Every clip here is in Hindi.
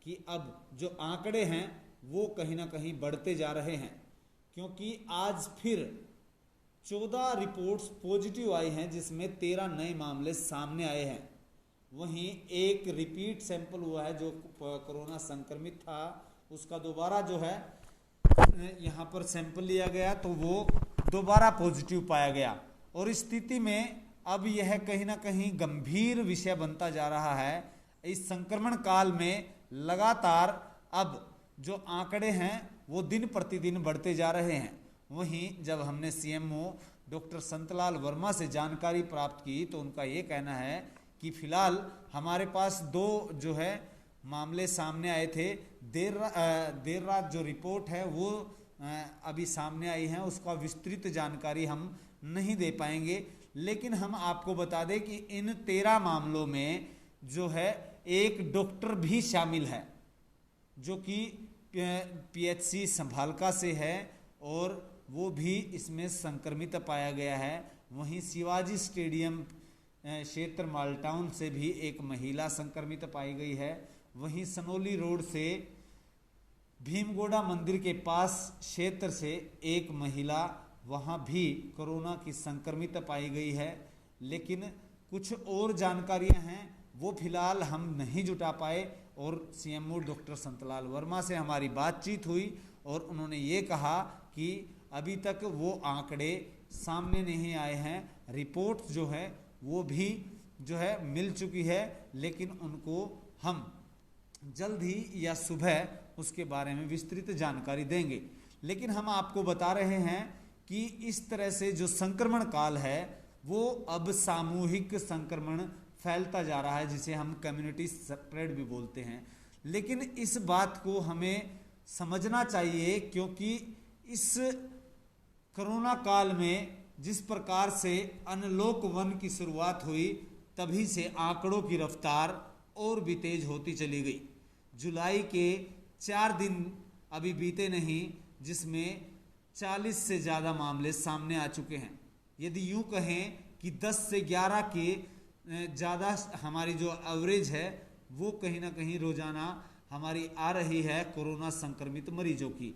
कि अब जो आंकड़े हैं वो कहीं ना कहीं बढ़ते जा रहे हैं, क्योंकि आज फिर 14 रिपोर्ट्स पॉजिटिव आई हैं, जिसमें 13 नए मामले सामने आए हैं। वहीं एक रिपीट सैंपल हुआ है, जो कोरोना संक्रमित था, उसका दोबारा जो है यहाँ पर सैंपल लिया गया तो वो दोबारा पॉजिटिव पाया गया। और इस स्थिति में अब यह कहीं ना कहीं गंभीर विषय बनता जा रहा है। इस संक्रमण काल में लगातार अब जो आंकड़े हैं वो दिन प्रतिदिन बढ़ते जा रहे हैं। वहीं जब हमने सीएमओ डॉक्टर संतलाल वर्मा से जानकारी प्राप्त की तो उनका ये कहना है कि फिलहाल हमारे पास 2 जो है मामले सामने आए थे। देर रात जो रिपोर्ट है वो अभी सामने आई है, उसका विस्तृत जानकारी हम नहीं दे पाएंगे, लेकिन हम आपको बता दें कि इन 13 मामलों में जो है एक डॉक्टर भी शामिल है, जो कि पीएचसी संभालका से है और वो भी इसमें संक्रमित पाया गया है। वहीं शिवाजी स्टेडियम क्षेत्र मालटाउन से भी एक महिला संक्रमित पाई गई है। वहीं सनोली रोड से भीमगोड़ा मंदिर के पास क्षेत्र से एक महिला वहां भी कोरोना की संक्रमित पाई गई है, लेकिन कुछ और जानकारियां हैं वो फिलहाल हम नहीं जुटा पाए। और सीएमओ डॉक्टर संतलाल वर्मा से हमारी बातचीत हुई और उन्होंने ये कहा कि अभी तक वो आंकड़े सामने नहीं आए हैं, रिपोर्ट जो है वो भी जो है मिल चुकी है, लेकिन उनको हम जल्द ही या सुबह उसके बारे में विस्तृत जानकारी देंगे। लेकिन हम आपको बता रहे हैं कि इस तरह से जो संक्रमण काल है वो अब सामूहिक संक्रमण फैलता जा रहा है, जिसे हम कम्युनिटी स्प्रेड भी बोलते हैं। लेकिन इस बात को हमें समझना चाहिए, क्योंकि इस कोरोना काल में जिस प्रकार से अनलॉक 1 की शुरुआत हुई, तभी से आंकड़ों की रफ्तार और भी तेज होती चली गई। जुलाई के 4 दिन अभी बीते नहीं, जिसमें 40 से ज़्यादा मामले सामने आ चुके हैं। यदि यूँ कहें कि 10 से 11 के ज़्यादा हमारी जो एवरेज है वो कहीं ना कहीं रोज़ाना हमारी आ रही है कोरोना संक्रमित मरीजों की।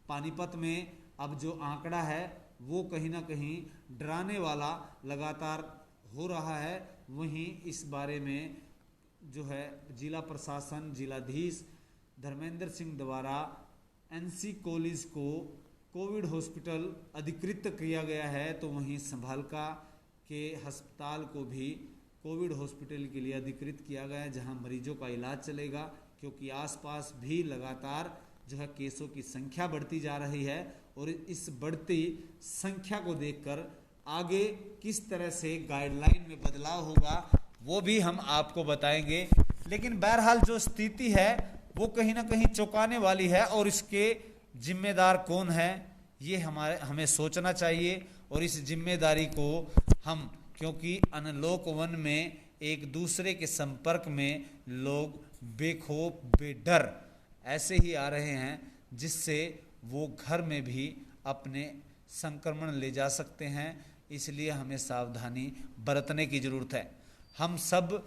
पानीपत में अब जो आंकड़ा है वो कहीं ना कहीं डराने वाला लगातार हो रहा है। वहीं इस बारे में जो है जिला प्रशासन, जिलाधीश धर्मेंद्र सिंह द्वारा एनसी कॉलेज को कोविड हॉस्पिटल अधिकृत किया गया है, तो वहीं संभालका के अस्पताल को भी कोविड हॉस्पिटल के लिए अधिकृत किया गया है, जहां मरीजों का इलाज चलेगा। क्योंकि आसपास भी लगातार जो है केसों की संख्या बढ़ती जा रही है और इस बढ़ती संख्या को देखकर आगे किस तरह से गाइडलाइन में बदलाव होगा वो भी हम आपको बताएंगे। लेकिन बहरहाल जो स्थिति है वो कहीं ना कहीं चौंकाने वाली है और इसके जिम्मेदार कौन है ये हमें सोचना चाहिए। और इस जिम्मेदारी को हम, क्योंकि अनलॉक 1 में एक दूसरे के संपर्क में लोग बेखौफ बेडर ऐसे ही आ रहे हैं, जिससे वो घर में भी अपने संक्रमण ले जा सकते हैं। इसलिए हमें सावधानी बरतने की ज़रूरत है। हम सब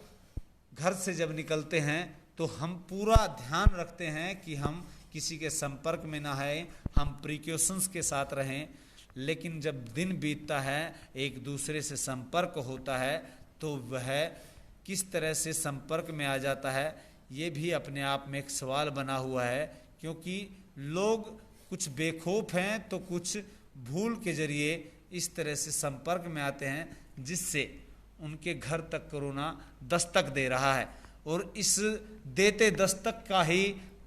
घर से जब निकलते हैं तो हम पूरा ध्यान रखते हैं कि हम किसी के संपर्क में ना आए, हम प्रिकॉशंस के साथ रहें। लेकिन जब दिन बीतता है, एक दूसरे से संपर्क होता है, तो वह किस तरह से संपर्क में आ जाता है ये भी अपने आप में एक सवाल बना हुआ है। क्योंकि लोग कुछ बेखौफ हैं तो कुछ भूल के जरिए इस तरह से संपर्क में आते हैं, जिससे उनके घर तक कोरोना दस्तक दे रहा है। और इस देते दस्तक का ही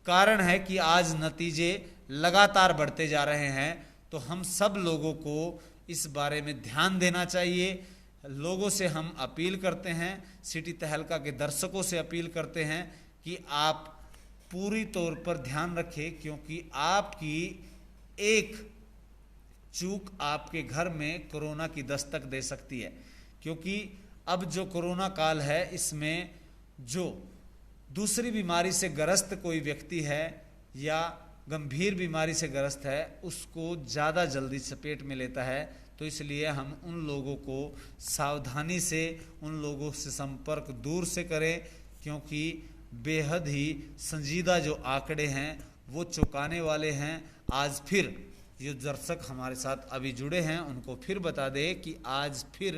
कारण है कि आज नतीजे लगातार बढ़ते जा रहे हैं। तो हम सब लोगों को इस बारे में ध्यान देना चाहिए। लोगों से हम अपील करते हैं, सिटी तहलका के दर्शकों से अपील करते हैं कि आप पूरी तौर पर ध्यान रखें, क्योंकि आपकी एक चूक आपके घर में कोरोना की दस्तक दे सकती है। क्योंकि अब जो कोरोना काल है, इसमें जो दूसरी बीमारी से ग्रस्त कोई व्यक्ति है या गंभीर बीमारी से ग्रस्त है, उसको ज़्यादा जल्दी चपेट में लेता है। तो इसलिए हम उन लोगों को सावधानी से, उन लोगों से संपर्क दूर से करें, क्योंकि बेहद ही संजीदा जो आंकड़े हैं वो चौंकाने वाले हैं। आज फिर जो दर्शक हमारे साथ अभी जुड़े हैं उनको फिर बता दें कि आज फिर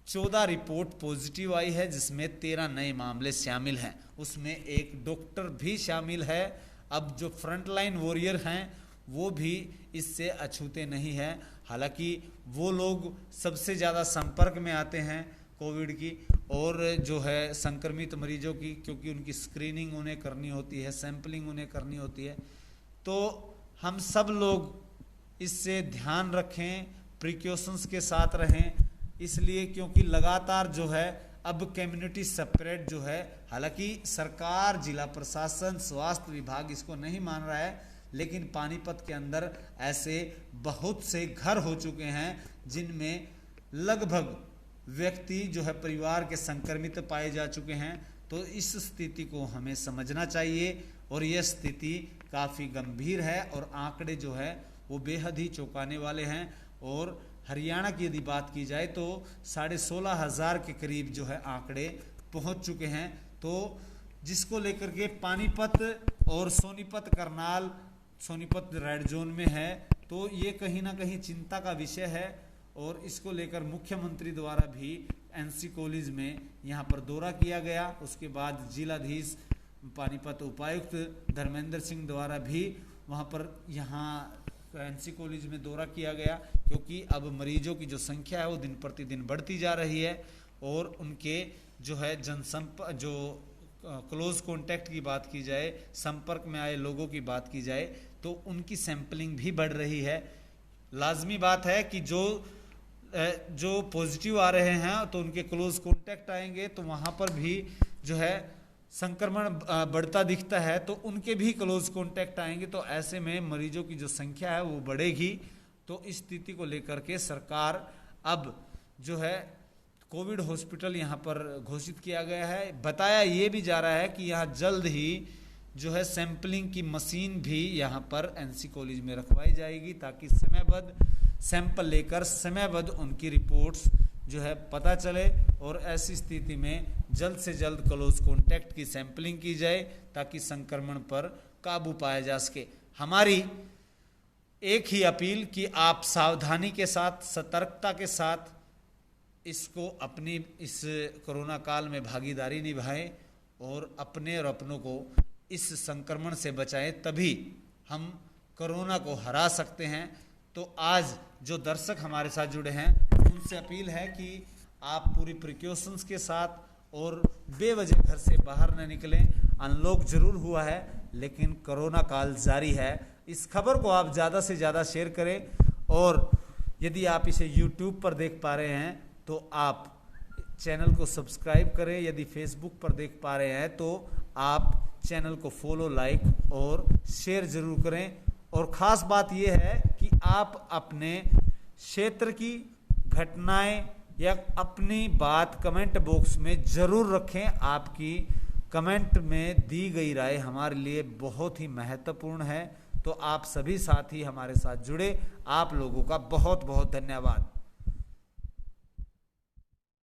14 रिपोर्ट पॉजिटिव आई है, जिसमें 13 नए मामले शामिल हैं, उसमें एक डॉक्टर भी शामिल है। अब जो फ्रंटलाइन वॉरियर हैं वो भी इससे अछूते नहीं हैं। हालांकि वो लोग सबसे ज़्यादा संपर्क में आते हैं कोविड की और जो है संक्रमित मरीजों की, क्योंकि उनकी स्क्रीनिंग उन्हें करनी होती है, सैंपलिंग उन्हें करनी होती है। तो हम सब लोग इससे ध्यान रखें, प्रिकॉशंस के साथ रहें, इसलिए क्योंकि लगातार जो है अब कम्युनिटी स्प्रेड जो है, हालांकि सरकार, जिला प्रशासन, स्वास्थ्य विभाग इसको नहीं मान रहा है, लेकिन पानीपत के अंदर ऐसे बहुत से घर हो चुके हैं जिनमें लगभग व्यक्ति जो है परिवार के संक्रमित पाए जा चुके हैं। तो इस स्थिति को हमें समझना चाहिए और यह स्थिति काफ़ी गंभीर है और आंकड़े जो है वो बेहद ही चौंकाने वाले हैं। और हरियाणा की यदि बात की जाए तो 16,500 के करीब जो है आंकड़े पहुंच चुके हैं। तो जिसको लेकर के पानीपत और सोनीपत करनाल, सोनीपत रेड जोन में है, तो ये कहीं ना कहीं चिंता का विषय है। और इसको लेकर मुख्यमंत्री द्वारा भी एनसी कॉलेज में यहाँ पर दौरा किया गया। उसके बाद जिलाधीश पानीपत उपायुक्त धर्मेंद्र सिंह द्वारा भी वहाँ पर यहाँ एनसी कॉलेज में दौरा किया गया, क्योंकि अब मरीजों की जो संख्या है वो दिन प्रतिदिन बढ़ती जा रही है और उनके जो है जनसंपर्क, जो क्लोज कॉन्टैक्ट की बात की जाए, संपर्क में आए लोगों की बात की जाए, तो उनकी सैंपलिंग भी बढ़ रही है। लाजमी बात है कि जो पॉजिटिव आ रहे हैं तो उनके क्लोज कॉन्टैक्ट आएंगे, तो वहाँ पर भी जो है संक्रमण बढ़ता दिखता है, तो उनके भी क्लोज कॉन्टैक्ट आएंगे। तो ऐसे में मरीजों की जो संख्या है वो बढ़ेगी। तो इस स्थिति को लेकर के सरकार अब जो है कोविड हॉस्पिटल यहाँ पर घोषित किया गया है। बताया ये भी जा रहा है कि यहाँ जल्द ही जो है सैंपलिंग की मशीन भी यहाँ पर एनसी कॉलेज में रखवाई जाएगी, ताकि समयबद्ध सैंपल लेकर समयबद्ध उनकी रिपोर्ट्स जो है पता चले और ऐसी स्थिति में जल्द से जल्द क्लोज कॉन्टैक्ट की सैंपलिंग की जाए, ताकि संक्रमण पर काबू पाया जा सके। हमारी एक ही अपील कि आप सावधानी के साथ, सतर्कता के साथ इसको अपनी इस कोरोना काल में भागीदारी निभाएं और अपने और अपनों को इस संक्रमण से बचाएं, तभी हम कोरोना को हरा सकते हैं। तो आज जो दर्शक हमारे साथ जुड़े हैं उनसे अपील है कि आप पूरी प्रिकॉशंस के साथ और बेवजह घर से बाहर न निकलें। अनलॉक जरूर हुआ है लेकिन कोरोना काल जारी है। इस खबर को आप ज़्यादा से ज़्यादा शेयर करें और यदि आप इसे YouTube पर देख पा रहे हैं तो आप चैनल को सब्सक्राइब करें। यदि फेसबुक पर देख पा रहे हैं तो आप चैनल को फॉलो, लाइक और शेयर जरूर करें। और ख़ास बात यह है कि आप अपने क्षेत्र की घटनाएं या अपनी बात कमेंट बॉक्स में ज़रूर रखें। आपकी कमेंट में दी गई राय हमारे लिए बहुत ही महत्वपूर्ण है। तो आप सभी साथी हमारे साथ जुड़े, आप लोगों का बहुत बहुत धन्यवाद।